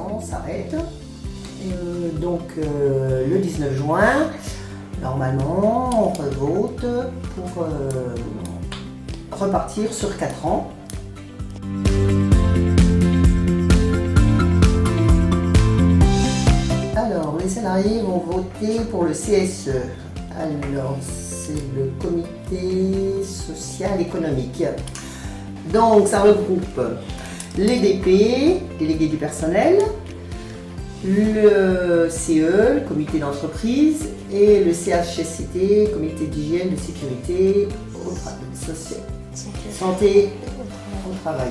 ans s'arrête. Le 19 juin, normalement, on revote pour repartir sur 4 ans. Alors, les salariés vont voter pour le CSE. Alors, c'est le comité social économique. Donc, ça regroupe les DP, délégués du personnel, le CE, le comité d'entreprise, et le CHSCT, comité d'hygiène, de sécurité, santé au travail.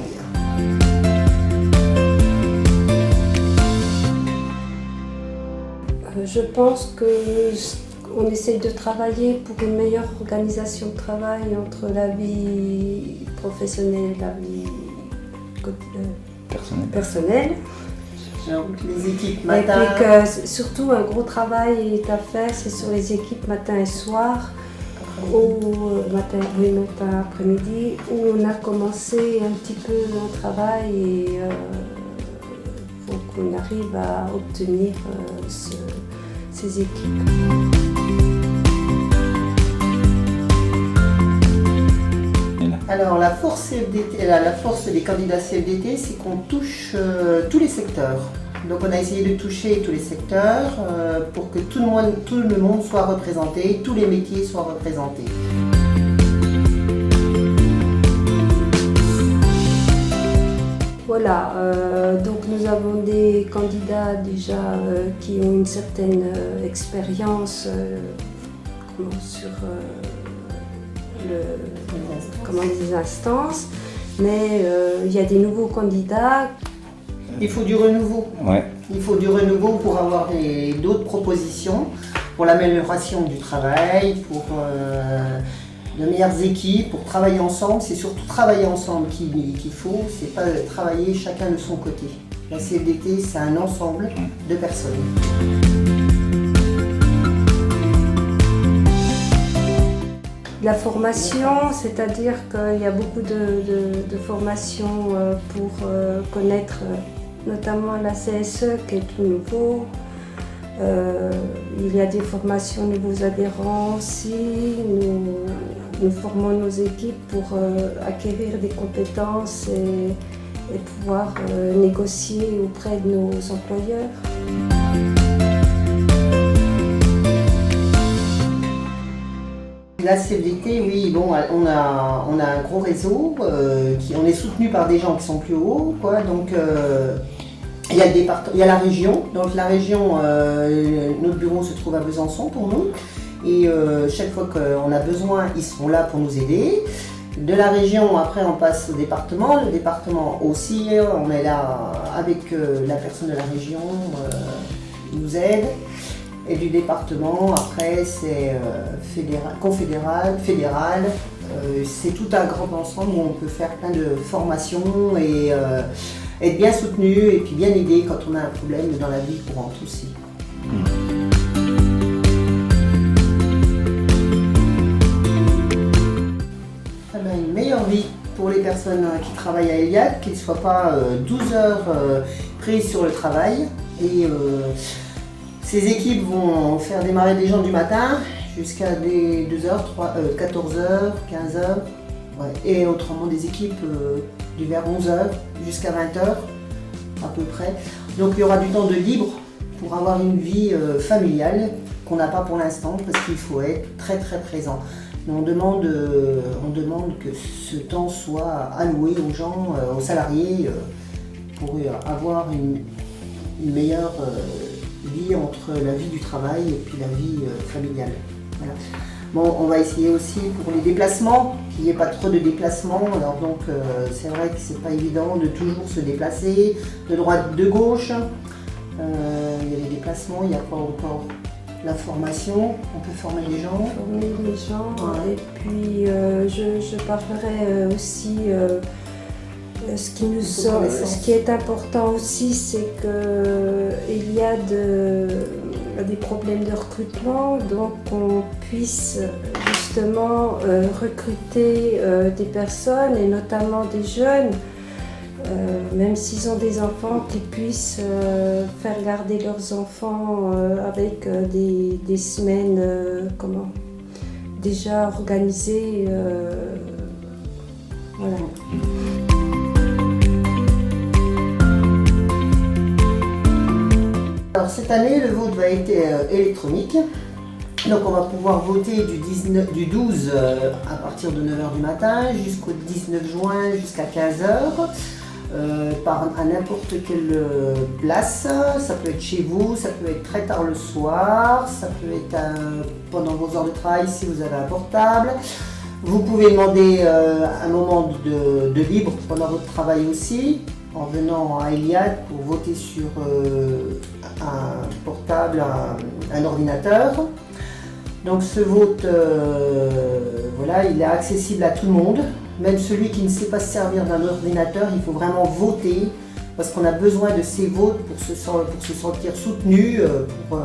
Je pense qu'on essaye de travailler pour une meilleure organisation de travail entre la vie professionnelle et la vie personnelle. Donc les équipes matin. Et puis que surtout un gros travail est à faire, c'est sur les équipes matin et soir, matin après-midi, où on a commencé un petit peu un travail et faut qu'on arrive à obtenir ces équipes. Alors la force CFDT, la force des candidats CFDT, c'est qu'on touche tous les secteurs. Donc on a essayé de toucher tous les secteurs pour que tout le monde soit représenté, tous les métiers soient représentés. Voilà, donc nous avons des candidats déjà qui ont une certaine expérience sur les instances, mais il y a des nouveaux candidats. Il faut du renouveau. Ouais. Il faut du renouveau pour avoir d'autres propositions, pour l'amélioration du travail, pour de meilleures équipes, pour travailler ensemble. C'est surtout travailler ensemble qu'il faut, c'est pas travailler chacun de son côté. La CFDT, c'est un ensemble de personnes. La formation, c'est-à-dire qu'il y a beaucoup de formations pour connaître notamment la CSE qui est tout nouveau. Il y a des formations nouveaux adhérents aussi. Nous formons nos équipes pour acquérir des compétences et pouvoir négocier auprès de nos employeurs. La CFDT, oui, bon, on a un gros réseau, on est soutenu par des gens qui sont plus hauts, quoi, donc il y a la région, donc la région, notre bureau se trouve à Besançon pour nous, et chaque fois qu'on a besoin, ils seront là pour nous aider. De la région, après on passe au département, le département aussi, on est là avec la personne de la région, nous aide. Et du département, après c'est fédéral, c'est tout un grand ensemble où on peut faire plein de formations et être bien soutenu et puis bien aidé quand on a un problème dans la vie courante aussi. Une meilleure vie pour les personnes qui travaillent à Eliade, qu'ils ne soient pas 12 heures prises sur le travail. Et ces équipes vont faire démarrer des gens du matin jusqu'à des 2h, 14h, 15h. Ouais. Et autrement des équipes du vers 11h jusqu'à 20h à peu près. Donc il y aura du temps de libre pour avoir une vie familiale qu'on n'a pas pour l'instant parce qu'il faut être très très présent. Mais on demande que ce temps soit alloué aux gens, aux salariés pour avoir une meilleure vie entre la vie du travail et puis la vie familiale. Voilà. Bon, on va essayer aussi pour les déplacements, qu'il n'y ait pas trop de déplacements. Alors donc c'est vrai que c'est pas évident de toujours se déplacer, de droite, de gauche. Il y a les déplacements, il n'y a pas encore la formation, on peut former les gens. Former les gens, ouais. Et puis je parlerai aussi. Ce qui est important aussi, c'est qu'il y a des problèmes de recrutement, donc on puisse justement recruter des personnes et notamment des jeunes même s'ils ont des enfants, qu'ils puissent faire garder leurs enfants avec des semaines déjà organisées. Voilà. Alors cette année, le vote va être électronique. Donc on va pouvoir voter du 12 à partir de 9h du matin jusqu'au 19 juin jusqu'à 15h à n'importe quelle place. Ça peut être chez vous, ça peut être très tard le soir, ça peut être pendant vos heures de travail si vous avez un portable. Vous pouvez demander un moment de libre pendant votre travail aussi, en venant à Eliade pour voter sur un portable, un ordinateur. Donc ce vote, voilà, il est accessible à tout le monde, même celui qui ne sait pas se servir d'un ordinateur, il faut vraiment voter parce qu'on a besoin de ces votes pour se sentir soutenu, pour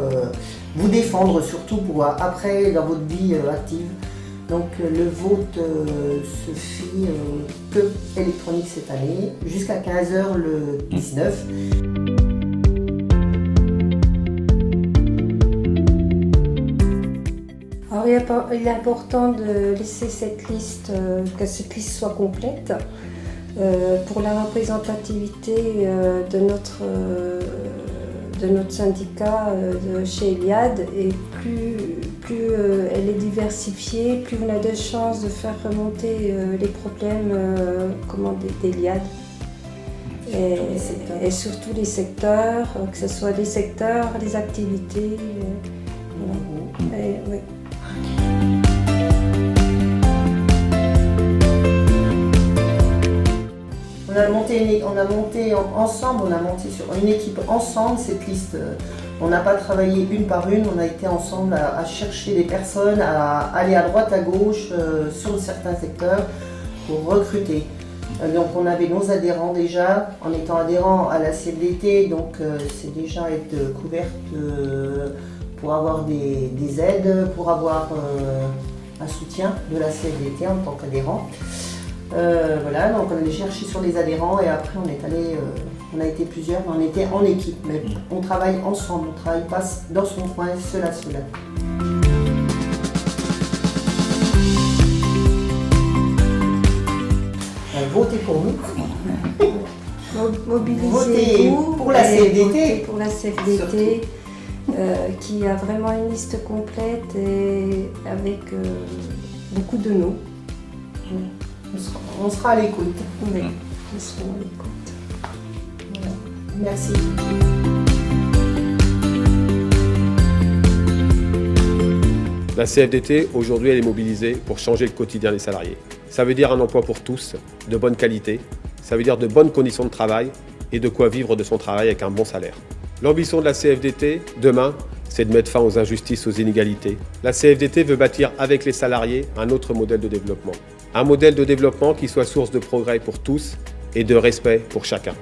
vous défendre surtout pour après dans votre vie active. Donc le vote se fait que électronique cette année, jusqu'à 15h le 19. Alors il est important de laisser cette liste, que cette liste soit complète pour la représentativité de notre syndicat chez Eliade, et plus elle est diversifiée, plus on a de chances de faire remonter les problèmes d'Eliade. Et surtout les secteurs, que ce soit les secteurs, les activités. Oui. On a monté ensemble, on a monté sur une équipe ensemble cette liste. On n'a pas travaillé une par une, on a été ensemble à chercher des personnes, à aller à droite, à gauche sur certains secteurs pour recruter. Donc on avait nos adhérents déjà, en étant adhérents à la CFDT, donc c'est déjà être couverte pour avoir des aides, pour avoir un soutien de la CFDT en tant qu'adhérent. Voilà, donc on allait chercher sur les adhérents et après on a été plusieurs, mais on était en équipe, mais on travaille ensemble, on ne travaille pas dans son coin, seul à seul. Votez pour nous. Mobilisez-vous pour la CFDT. Votez pour la CFDT qui a vraiment une liste complète et avec beaucoup de noms. On sera à l'écoute. Oui, on sera à l'écoute. Voilà. Merci. La CFDT, aujourd'hui, elle est mobilisée pour changer le quotidien des salariés. Ça veut dire un emploi pour tous, de bonne qualité. Ça veut dire de bonnes conditions de travail et de quoi vivre de son travail avec un bon salaire. L'ambition de la CFDT, demain, c'est de mettre fin aux injustices, aux inégalités. La CFDT veut bâtir avec les salariés un autre modèle de développement. Un modèle de développement qui soit source de progrès pour tous et de respect pour chacun.